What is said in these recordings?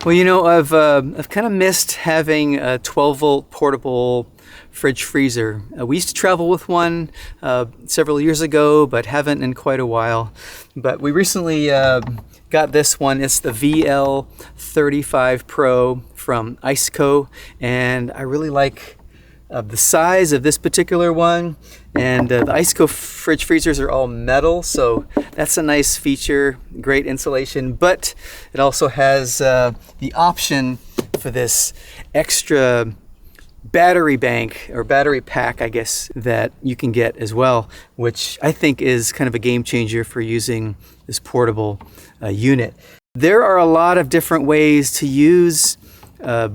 Well, you know, I've kind of missed having a 12-volt portable fridge freezer. We used to travel with one several years ago, but haven't in quite a while. But we recently got this one. It's the VL35 Pro from ICECO, and I really like the size of this particular one. And the ICECO fridge freezers are all metal, so that's a nice feature, great insulation. But it also has the option for this extra battery bank or battery pack, I guess, that you can get as well, which I think is kind of a game changer for using this portable unit. There are a lot of different ways to use a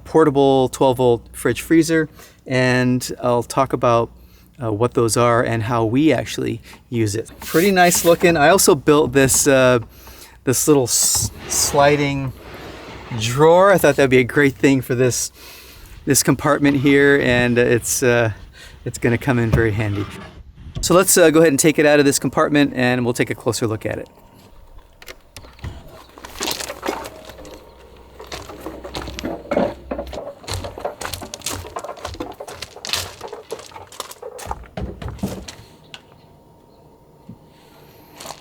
portable 12-volt fridge freezer, and I'll talk about what those are and how we actually use it. Pretty nice looking. I also built this this little sliding drawer. I thought that'd be a great thing for this compartment here, and it's going to come in very handy. So let's go ahead and take it out of this compartment, and we'll take a closer look at it.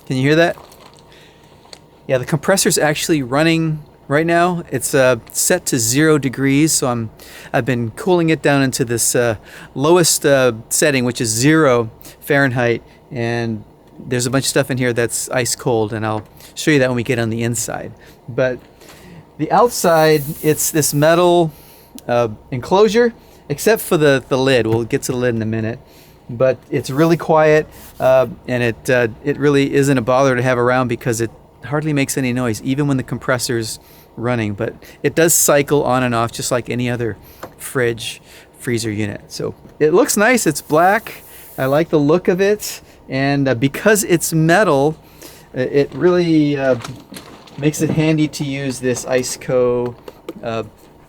Can you hear that? Yeah, the compressor's actually running right now. It's set to 0 degrees, so I've been cooling it down into this lowest setting, which is 0 Fahrenheit, and there's a bunch of stuff in here that's ice cold, and I'll show you that when we get on the inside. But the outside, it's this metal enclosure, except for the lid. We'll get to the lid in a minute. But it's really quiet, and it really isn't a bother to have around because it hardly makes any noise, even when the compressor's running. But it does cycle on and off just like any other fridge freezer unit. So it looks nice. It's black. I like the look of it, and because it's metal, it really makes it handy to use this ICECO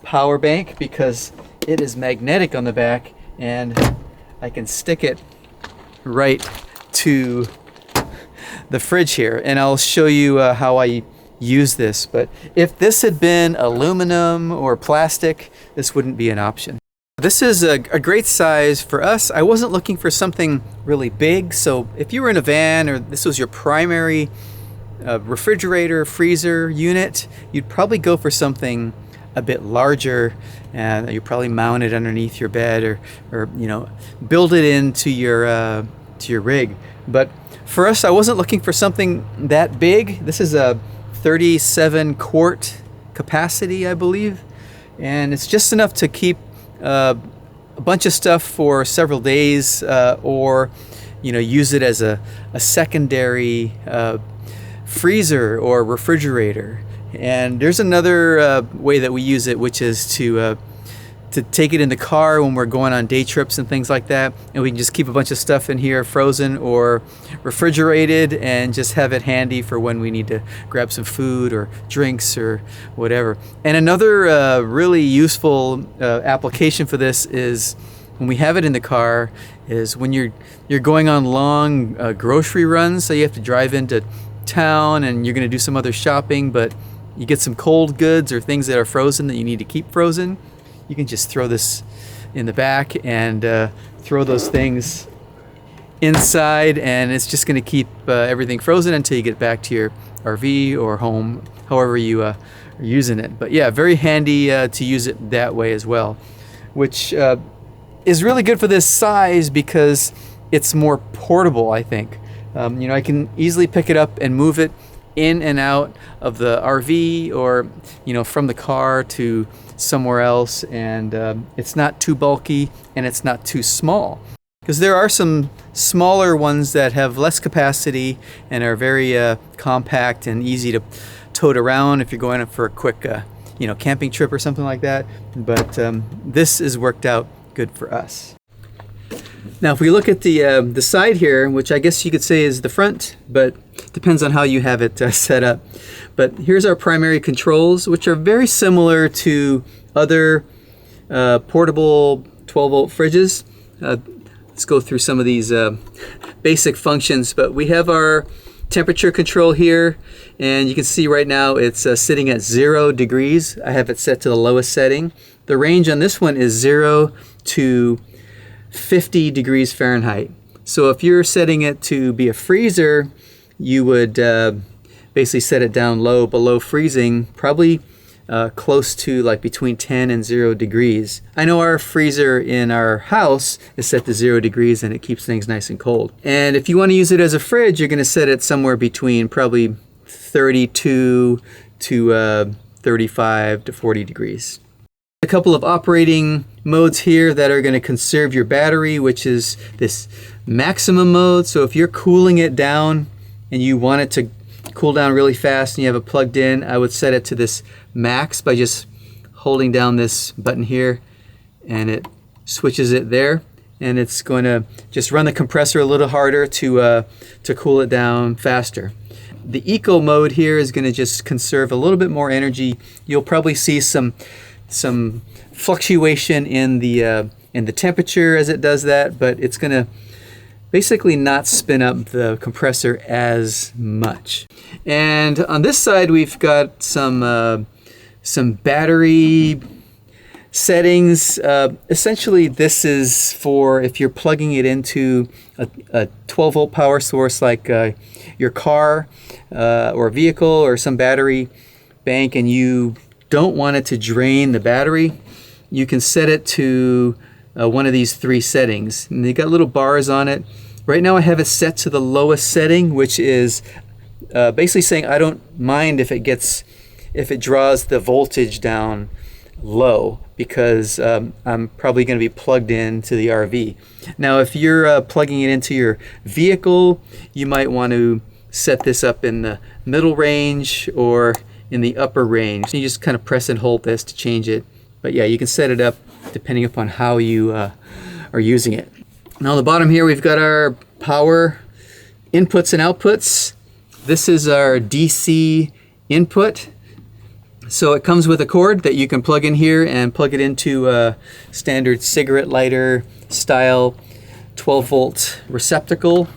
power bank, because it is magnetic on the back, and I can stick it right to the fridge here, and I'll show you how I use this. But if this had been aluminum or plastic, this wouldn't be an option. This is a great size for us. I wasn't looking for something really big, so if you were in a van or this was your primary refrigerator, freezer unit, you'd probably go for something a bit larger, and you probably mount it underneath your bed, or you know, build it into your rig. But for us, I wasn't looking for something that big. This is a 37 quart capacity, I believe, and it's just enough to keep a bunch of stuff for several days, or you know, use it as a secondary freezer or refrigerator. And there's another way that we use it, which is to take it in the car when we're going on day trips and things like that, and we can just keep a bunch of stuff in here frozen or refrigerated and just have it handy for when we need to grab some food or drinks or whatever. And another really useful application for this is when we have it in the car, is when you're going on long grocery runs, so you have to drive into town and you're going to do some other shopping, but you get some cold goods or things that are frozen that you need to keep frozen. You can just throw this in the back and throw those things inside, and it's just going to keep everything frozen until you get back to your RV or home, however you are using it. But yeah, very handy to use it that way as well, which is really good for this size because it's more portable, I think. You know, I can easily pick it up and move it in and out of the RV, or you know, from the car to somewhere else, and it's not too bulky and it's not too small, because there are some smaller ones that have less capacity and are very compact and easy to tote around if you're going up for a quick you know, camping trip or something like that. But this has worked out good for us. Now, if we look at the side here, which I guess you could say is the front, but depends on how you have it set up. But here's our primary controls, which are very similar to other portable 12-volt fridges. Let's go through some of these basic functions. But we have our temperature control here, and you can see right now it's sitting at 0 degrees. I have it set to the lowest setting. The range on this one is 0 to 50 degrees Fahrenheit. So if you're setting it to be a freezer, you would basically set it down low, below freezing, probably close to like between 10 and 0 degrees. I know our freezer in our house is set to 0 degrees and it keeps things nice and cold. And if you want to use it as a fridge, you're going to set it somewhere between probably 32 to 35 to 40 degrees. A couple of operating modes here that are going to conserve your battery, which is this maximum mode. So if you're cooling it down and you want it to cool down really fast and you have it plugged in, I would set it to this max by just holding down this button here, and it switches it there, and it's going to just run the compressor a little harder to cool it down faster. The eco mode here is going to just conserve a little bit more energy. You'll probably see some fluctuation in the temperature as it does that, but it's going to basically not spin up the compressor as much. And on this side we've got some battery settings. Essentially this is for if you're plugging it into a 12 volt power source like your car or vehicle or some battery bank, and you don't want it to drain the battery, you can set it to one of these 3 settings. And they got little bars on it. Right now I have it set to the lowest setting, which is basically saying I don't mind if it draws the voltage down low, because I'm probably going to be plugged into the RV. Now if you're plugging it into your vehicle, you might want to set this up in the middle range or in the upper range. You just kind of press and hold this to change it. But yeah, you can set it up depending upon how you are using it. Now on the bottom here we've got our power inputs and outputs. This is our DC input. So it comes with a cord that you can plug in here and plug it into a standard cigarette lighter style 12 volt receptacle.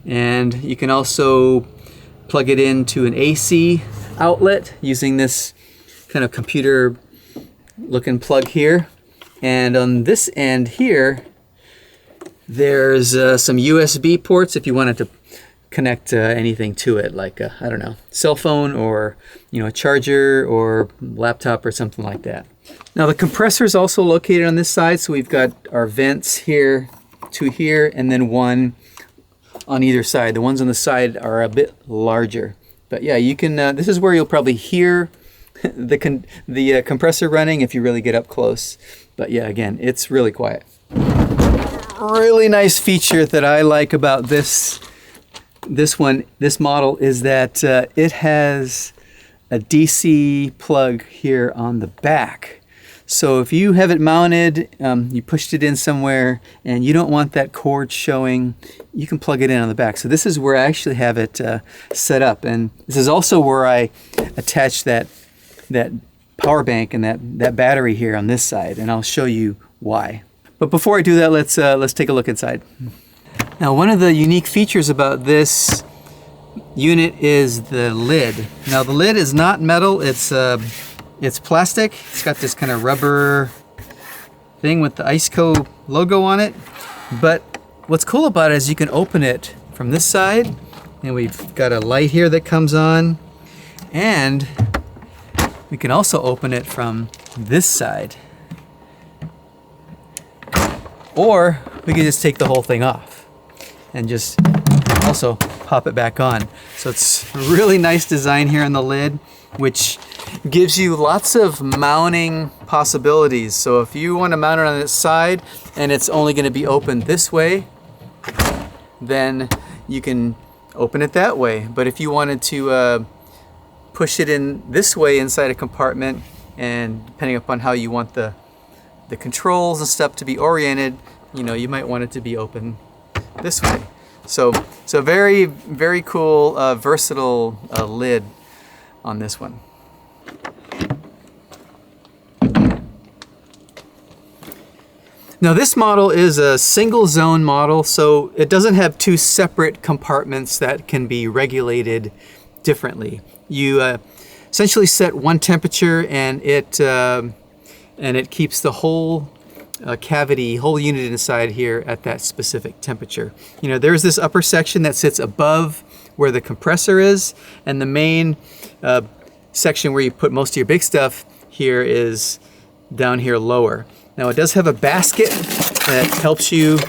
And you can also plug it into an AC outlet using this kind of computer looking plug here. And on this end here, there's some USB ports if you wanted to connect anything to it, like I don't know, cell phone or a charger or laptop or something like that. Now the compressor is also located on this side, so we've got our vents here, 2 here, and then 1 on either side. The ones on the side are a bit larger, but yeah, you can. This is where you'll probably hear the compressor running if you really get up close. But yeah, again, it's really quiet. Really nice feature that I like about this model is that it has a DC plug here on the back. So if you have it mounted, you pushed it in somewhere and you don't want that cord showing, you can plug it in on the back. So this is where I actually have it set up, and this is also where I attach that power bank and that battery here on this side, and I'll show you why. But before I do that, let's take a look inside. Now one of the unique features about this unit is the lid. Now the lid is not metal, it's plastic. It's got this kind of rubber thing with the ICECO logo on it. But what's cool about it is you can open it from this side, and we've got a light here that comes on, and we can also open it from this side. Or we can just take the whole thing off and just also pop it back on. So it's a really nice design here on the lid, which gives you lots of mounting possibilities. So if you want to mount it on its side and it's only going to be open this way, then you can open it that way. But if you wanted to push it in this way inside a compartment, and depending upon how you want the controls and stuff to be oriented, you might want it to be open this way. So very, very cool, versatile lid on this one. Now this model is a single zone model, so it doesn't have two separate compartments that can be regulated differently. You essentially set one temperature, and it keeps the whole cavity, whole unit inside here at that specific temperature. You know, there's this upper section that sits above where the compressor is, and the main section where you put most of your big stuff here is down here lower. Now it does have a basket that helps you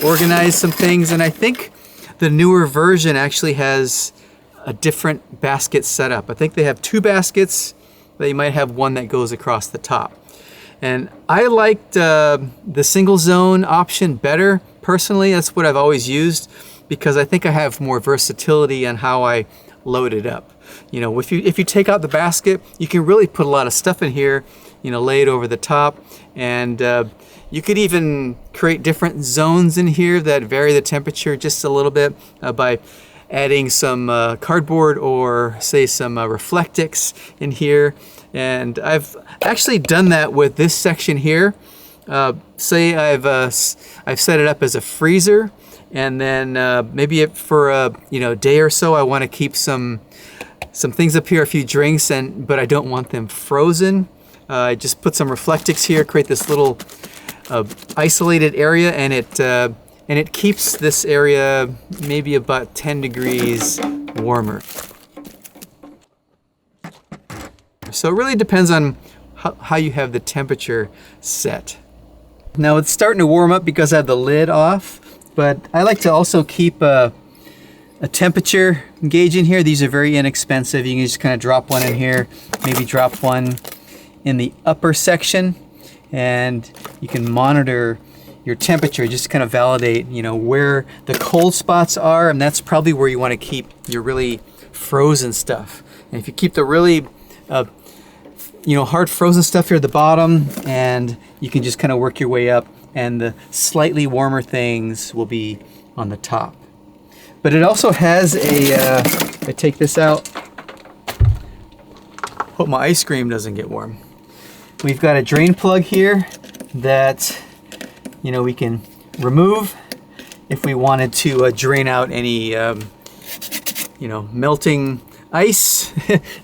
organize some things, and I think the newer version actually has a different basket setup. I think they have two baskets, but you might have one that goes across the top. And I liked the single zone option better personally. That's what I've always used, because I think I have more versatility on how I load it up. You know, if you take out the basket, you can really put a lot of stuff in here, you know, lay it over the top, and you could even create different zones in here that vary the temperature just a little bit by adding some cardboard or say some Reflectix in here. And I've actually done that with this section here. Say I've set it up as a freezer, and then maybe for a day or so I want to keep some things up here, a few drinks, but I don't want them frozen. I just put some Reflectix here, create this little isolated area, and it keeps this area maybe about 10 degrees warmer. So it really depends on how you have the temperature set. Now it's starting to warm up because I have the lid off, but I like to also keep a temperature gauge in here. These are very inexpensive. You can just kind of drop one in here, maybe drop one in the upper section, and you can monitor your temperature, just kind of validate, where the cold spots are, and that's probably where you want to keep your really frozen stuff. And if you keep the really hard frozen stuff here at the bottom, and you can just kind of work your way up, and the slightly warmer things will be on the top. But it also has I take this out, hope my ice cream doesn't get warm. We've got a drain plug here that we can remove if we wanted to drain out any melting ice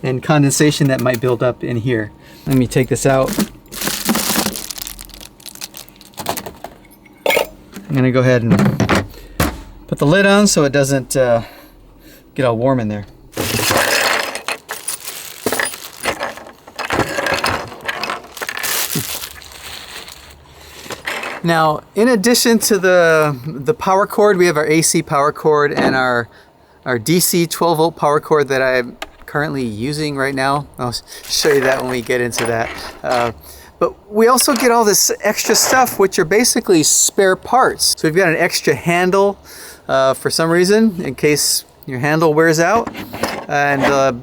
and condensation that might build up in here. Let me take this out. I'm gonna go ahead and put the lid on so it doesn't get all warm in there. Now, in addition to the power cord, we have our AC power cord and our DC 12 volt power cord that I'm currently using right now. I'll show you that when we get into that. But we also get all this extra stuff, which are basically spare parts. So we've got an extra handle for some reason, in case your handle wears out. And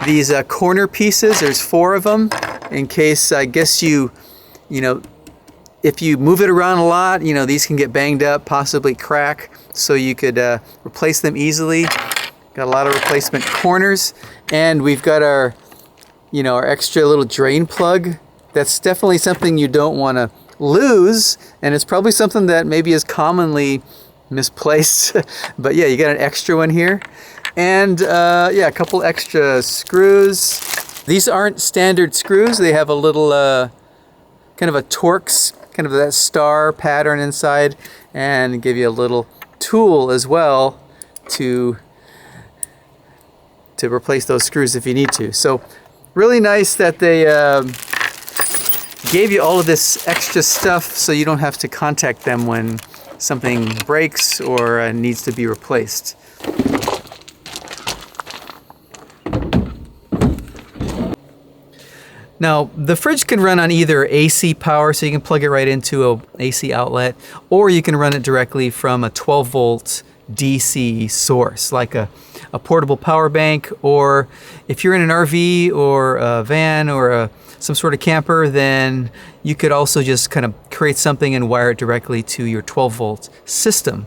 these corner pieces, there's 4 of them, in case, I guess if you move it around a lot, these can get banged up, possibly crack, so you could replace them easily. Got a lot of replacement corners, and we've got our extra little drain plug. That's definitely something you don't want to lose, and it's probably something that maybe is commonly misplaced. But yeah, you got an extra one here, and a couple extra screws. These aren't standard screws. They have a little kind of a Torx, kind of that star pattern inside, and give you a little tool as well to replace those screws if you need to. So really nice that they gave you all of this extra stuff so you don't have to contact them when something breaks or needs to be replaced. Now, the fridge can run on either AC power, so you can plug it right into an AC outlet, or you can run it directly from a 12 volt DC source, like a portable power bank, or if you're in an RV or a van or some sort of camper, then you could also just kind of create something and wire it directly to your 12 volt system.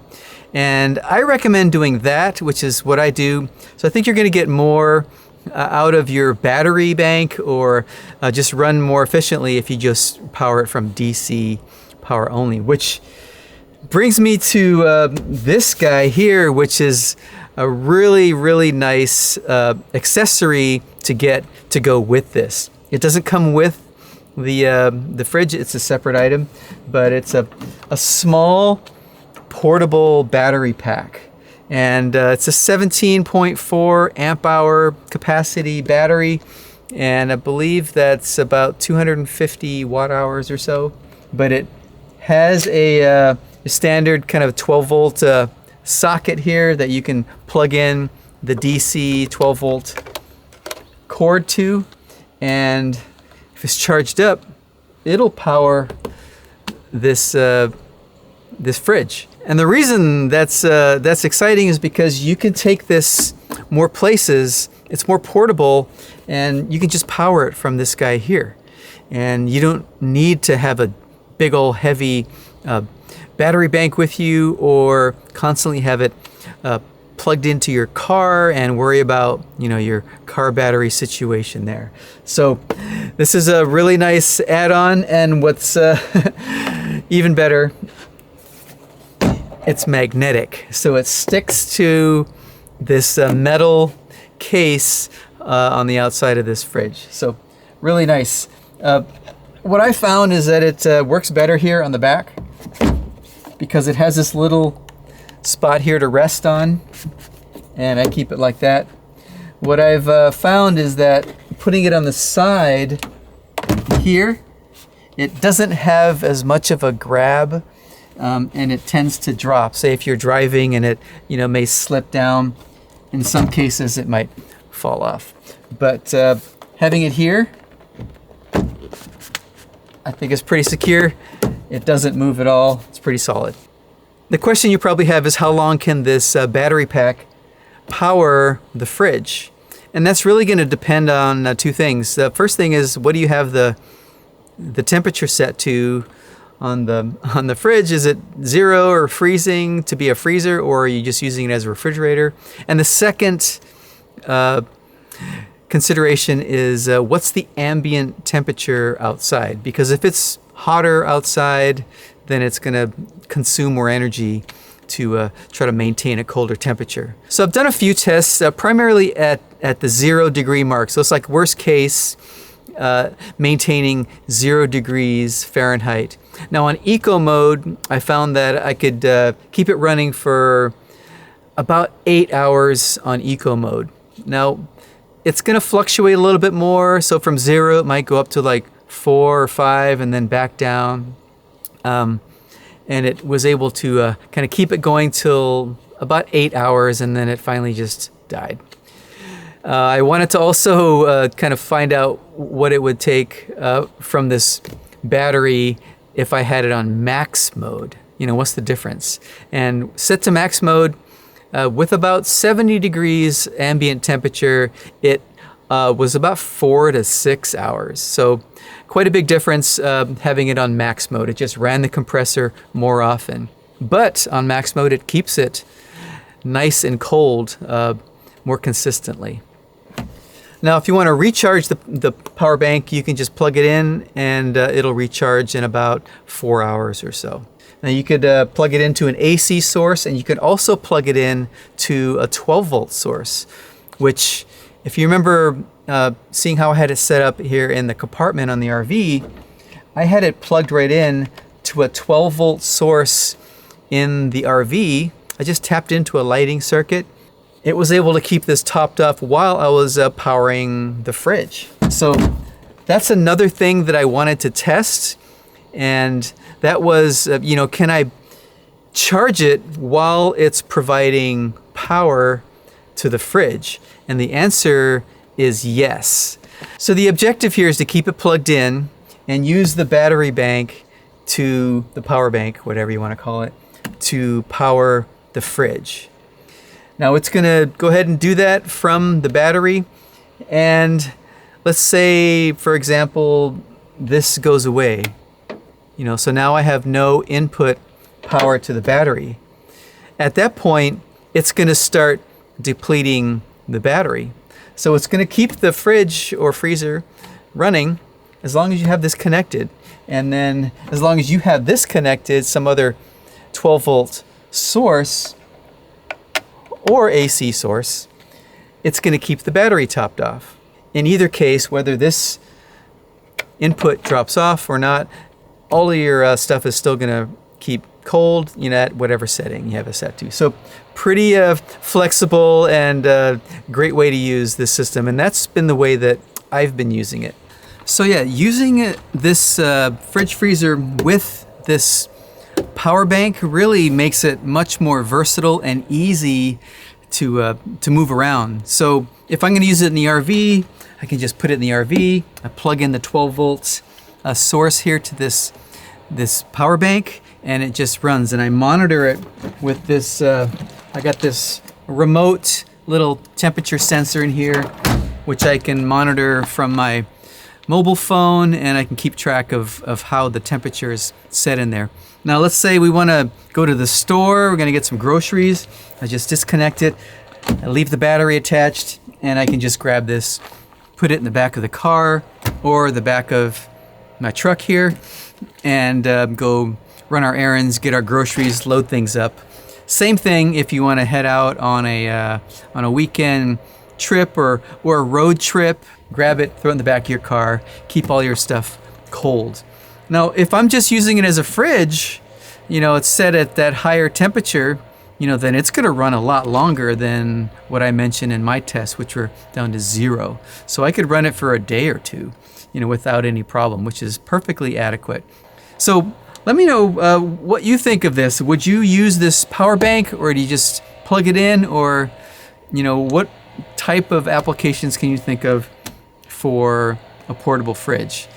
And I recommend doing that, which is what I do. So I think you're going to get more out of your battery bank, or just run more efficiently if you just power it from DC power only, which brings me to this guy here, which is a really, really nice accessory to get to go with this. It doesn't come with the fridge, it's a separate item, but it's a small portable battery pack. And it's a 17.4 amp hour capacity battery, and I believe that's about 250 watt hours or so. But it has a standard kind of 12 volt socket here that you can plug in the DC 12 volt cord to, and if it's charged up, it'll power this this fridge. And the reason that's exciting is because you can take this more places. It's more portable, and you can just power it from this guy here. And you don't need to have a big old heavy battery bank with you, or constantly have it plugged into your car and worry about, you know, your car battery situation there. So this is a really nice add-on, and what's even better, it's magnetic. So it sticks to this metal case on the outside of this fridge. So really nice. What I found is that it works better here on the back because it has this little spot here to rest on, and I keep it like that. What I've found is that putting it on the side here, it doesn't have as much of a grab, and it tends to drop. Say if you're driving and it, you know, may slip down. In some cases it might fall off. But having it here, I think it's pretty secure. It doesn't move at all. It's pretty solid. The question you probably have is, how long can this battery pack power the fridge? And that's really going to depend on two things. The first thing is, what do you have the temperature set to on the fridge? Is it 0 or freezing to be a freezer, or are you just using it as a refrigerator? And the second consideration is what's the ambient temperature outside? Because if it's hotter outside, then it's going to consume more energy to try to maintain a colder temperature. So I've done a few tests, primarily at the 0 degree mark. So it's like worst case, maintaining 0 degrees Fahrenheit. Now on eco mode, I found that I could keep it running for about 8 hours on eco mode. Now it's going to fluctuate a little bit more. So from 0, it might go up to like 4 or 5 and then back down. And it was able to kind of keep it going till about 8 hours, and then it finally just died. I wanted to also kind of find out what it would take from this battery if I had it on max mode. You know, what's the difference? And set to max mode, with about 70 degrees ambient temperature, it was about 4 to 6 hours. So quite a big difference having it on max mode. It just ran the compressor more often. But on max mode, it keeps it nice and cold more consistently. Now, if you want to recharge the power bank, you can just plug it in, and it'll recharge in about 4 hours or so. Now you could plug it into an AC source, and you could also plug it in to a 12 volt source, which, if you remember seeing how I had it set up here in the compartment on the RV, I had it plugged right in to a 12 volt source in the RV. I just tapped into a lighting circuit. It was able to keep this topped up while I was powering the fridge. So that's another thing that I wanted to test, and that was, you know, can I charge it while it's providing power to the fridge? And the answer is yes. So the objective here is to keep it plugged in and use the battery bank to the power bank, whatever you want to call it, to power the fridge. Now it's going to go ahead and do that from the battery. And let's say, for example, this goes away. You know, so now I have no input power to the battery. At that point, it's going to start depleting the battery. So it's going to keep the fridge or freezer running as long as you have this connected. And then as long as you have this connected, some other 12 volt source or AC source, it's going to keep the battery topped off. In either case, whether this input drops off or not, all of your stuff is still going to keep cold, you know, at whatever setting you have it set to. So pretty flexible and great way to use this system. And that's been the way that I've been using it. So yeah, using this fridge freezer with this power bank really makes it much more versatile and easy to move around. So if I'm going to use it in the RV, I can just put it in the RV. I plug in the 12 volts source here to this power bank, and it just runs. And I monitor it with this. I got this remote little temperature sensor in here, which I can monitor from my mobile phone, and I can keep track of how the temperature is set in there. Now let's say we want to go to the store, we're going to get some groceries. I just disconnect it, I leave the battery attached, and I can just grab this, put it in the back of the car or the back of my truck here, and go run our errands, get our groceries, load things up. Same thing if you want to head out on a weekend trip or a road trip. Grab it, throw it in the back of your car, keep all your stuff cold. Now, if I'm just using it as a fridge, you know, it's set at that higher temperature, you know, then it's going to run a lot longer than what I mentioned in my tests, which were down to 0. So I could run it for a day or two, you know, without any problem, which is perfectly adequate. So let me know what you think of this. Would you use this power bank, or do you just plug it in, or, you know, what type of applications can you think of for a portable fridge?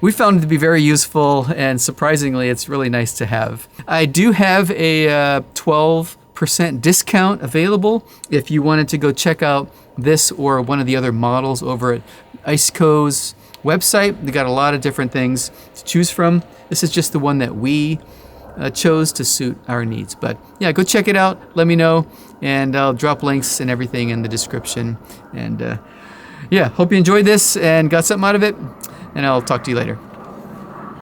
We found it to be very useful, and surprisingly, it's really nice to have. I do have a 12% discount available if you wanted to go check out this or one of the other models over at ICECO's website. They got a lot of different things to choose from. This is just the one that we chose to suit our needs. But yeah, go check it out. Let me know, and I'll drop links and everything in the description. And yeah, hope you enjoyed this and got something out of it, and I'll talk to you later.